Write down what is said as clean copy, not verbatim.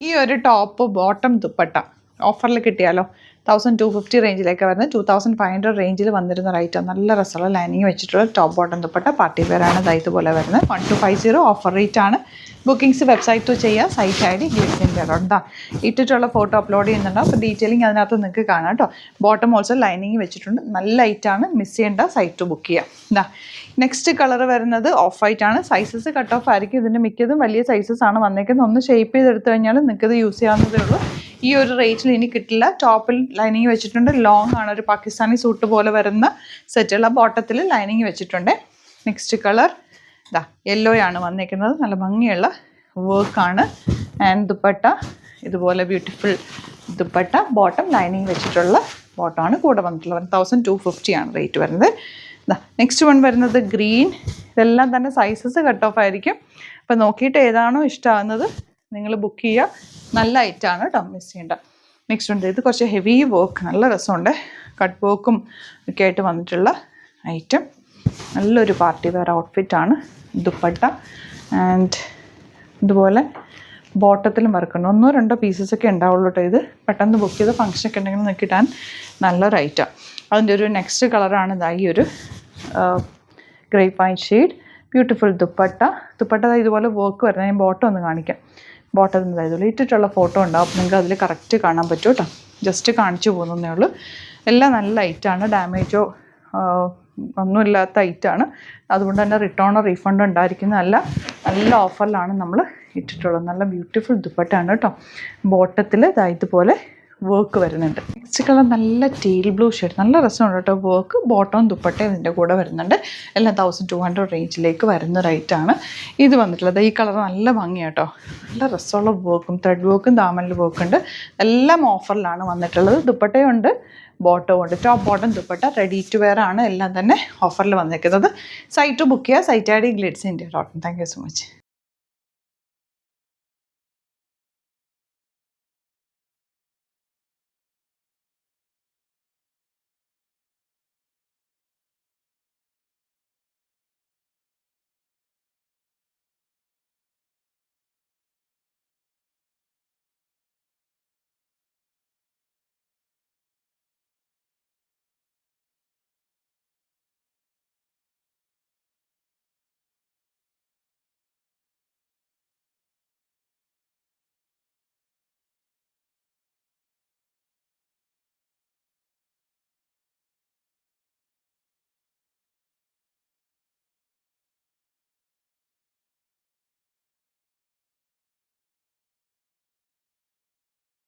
ഈ ഒരു top bottom dupatta ഓഫറിൽ കിട്ടിയാലോ 1250 റേഞ്ചിലേക്ക് വരുന്നത് 2500 റേഞ്ചിൽ വന്നിരുന്ന റൈറ്റ് നല്ല രസമുള്ള ലൈനിങ് വെച്ചിട്ടുള്ള top bottom dupatta party wear ആണ് ഇതുപോലെ വരുന്നത് 1250 ഓഫർ റേറ്റ് ആണ് ബുക്കിംഗ്സ് വെബ്സൈറ്റ് ത്രൂ ചെയ്യുക സൈറ്റ് ഐ ഡി ഗ്ലിറ്റ്സിൻ്റെ എന്താ ഇട്ടിട്ടുള്ള ഫോട്ടോ അപ്ലോഡ് ചെയ്യുന്നുണ്ടോ അപ്പോൾ ഡീറ്റെയിലിംഗ് അതിനകത്ത് നിങ്ങൾക്ക് കാണാം കേട്ടോ ബോട്ടം ഓൾസോ ലൈനിങ് വെച്ചിട്ടുണ്ട് നല്ല ലൈറ്റാണ് മിസ് ചെയ്യേണ്ട സൈറ്റ് ബുക്ക് ചെയ്യാം എന്താ നെക്സ്റ്റ് കളർ വരുന്നത് ഓഫ് വൈറ്റ് ആണ് സൈസസ് കട്ട് ഓഫ് ആയിരിക്കും ഇതിൻ്റെ മിക്കതും വലിയ സൈസസ് ആണ് വന്നേക്കുന്നത് ഒന്ന് ഷേപ്പ് ചെയ്തെടുത്തു കഴിഞ്ഞാൽ നിങ്ങൾക്കത് യൂസ് ചെയ്യാവുന്നതേ ഉള്ളൂ ഈ ഒരു റേറ്റിൽ ഇനി കിട്ടില്ല ടോപ്പിൽ ലൈനിങ് വെച്ചിട്ടുണ്ട് ലോങ് ആണ് ഒരു പാകിസ്ഥാനി സൂട്ട് പോലെ വരുന്ന സെറ്റുള്ള ബോട്ടത്തിൽ ലൈനിങ് വെച്ചിട്ടുണ്ട് നെക്സ്റ്റ് കളർ ഇതാ യെല്ലോയാണ് വന്നേക്കുന്നത് നല്ല ഭംഗിയുള്ള വർക്കാണ് ആൻഡ് ദുപ്പട്ട ഇതുപോലെ ബ്യൂട്ടിഫുൾ ദുപ്പട്ട ബോട്ടം ലൈനിങ് വെച്ചിട്ടുള്ള ബോട്ടമാണ് കൂടെ വന്നിട്ടുള്ളത് 1250 ആണ് റേറ്റ് വരുന്നത് നെക്സ്റ്റ് വൺ വരുന്നത് ഗ്രീൻ ഇതെല്ലാം തന്നെ സൈസസ് കട്ട് ഓഫ് ആയിരിക്കും അപ്പോൾ നോക്കിയിട്ട് ഏതാണോ ഇഷ്ടമാകുന്നത് നിങ്ങൾ ബുക്ക് ചെയ്യുക നല്ല ഐറ്റാണ് കേട്ടോ മിസ് ചെയ്യേണ്ട നെക്സ്റ്റ് ഉണ്ട് ഇത് കുറച്ച് ഹെവി വർക്ക് നല്ല രസമുണ്ട് കട്ട് വർക്കും ഒക്കെ ആയിട്ട് വന്നിട്ടുള്ള ഐറ്റം നല്ലൊരു പാർട്ടി വെയർ ഔട്ട്ഫിറ്റാണ് ദുപ്പട്ട ആൻഡ് ഇതുപോലെ ബോട്ടത്തിലും വർക്കുണ്ട് 1-2 പീസസ് ഒക്കെ ഉണ്ടാവുള്ളൂ കേട്ടോ ഇത് പെട്ടെന്ന് ബുക്ക് ചെയ്ത് ഫംഗ്ഷനൊക്കെ ഉണ്ടെങ്കിൽ നിങ്ങൾക്ക് ഇടാൻ നല്ലൊരു ഐറ്റം അതിൻ്റെ ഒരു നെക്സ്റ്റ് കളറാണ് ഈ ഒരു grape wine shade beautiful dupatta ഇതുപോലെ വർക്ക് വരുന്നത് ഞാൻ ബോട്ടം ഒന്ന് കാണിക്കാം ബോട്ടം ഇതുപോലെ ഇട്ടിട്ടുള്ള ഫോട്ടോ ഉണ്ടാവും നിങ്ങൾക്ക് അതിൽ കറക്റ്റ് കാണാൻ പറ്റും കേട്ടോ ജസ്റ്റ് കാണിച്ചു പോകുന്നതേ ഉള്ളൂ എല്ലാം നല്ല ഐറ്റാണ് ഡാമേജോ ഒന്നുമില്ലാത്ത ഐറ്റാണ് അതുകൊണ്ട് തന്നെ റിട്ടേണോ റീഫണ്ടോ ഉണ്ടായിരിക്കുന്നതല്ല നല്ല ഓഫറിലാണ് നമ്മൾ ഇട്ടിട്ടുള്ളത് നല്ല ബ്യൂട്ടിഫുൾ ദുപ്പട്ടയാണ് കേട്ടോ ബോട്ടത്തിൽ ഇതുപോലെ വർക്ക് വരുന്നുണ്ട് നെക്സ്റ്റ് കളർ നല്ല ടീൽ ബ്ലൂ ഷെയ്ഡ് നല്ല രസമുണ്ട് കേട്ടോ വർക്ക് ബോട്ടവും ദുപ്പട്ടയും ഇതിൻ്റെ കൂടെ വരുന്നുണ്ട് എല്ലാം 1200 റേഞ്ചിലേക്ക് വരുന്ന റേറ്റാണ് ഇത് വന്നിട്ടുള്ളത് ഈ കളർ നല്ല ഭംഗിയാണ് കേട്ടോ നല്ല രസമുള്ള വർക്കും ത്രെഡ് വർക്കും ദാമനിൽ വർക്കുണ്ട് എല്ലാം ഓഫറിലാണ് വന്നിട്ടുള്ളത് ദുപ്പട്ടയുണ്ട് ബോട്ടവും ഉണ്ട് top bottom dupatta ready to wear ആണ് എല്ലാം തന്നെ ഓഫറിൽ വന്നിരിക്കുന്നത് സൈറ്റ് ബുക്ക് ചെയ്യുക സൈറ്റ് ഐ ഡി ഗ്ലിറ്റ്സ് ഇന്ത്യ.com താങ്ക് യു സോ മച്ച്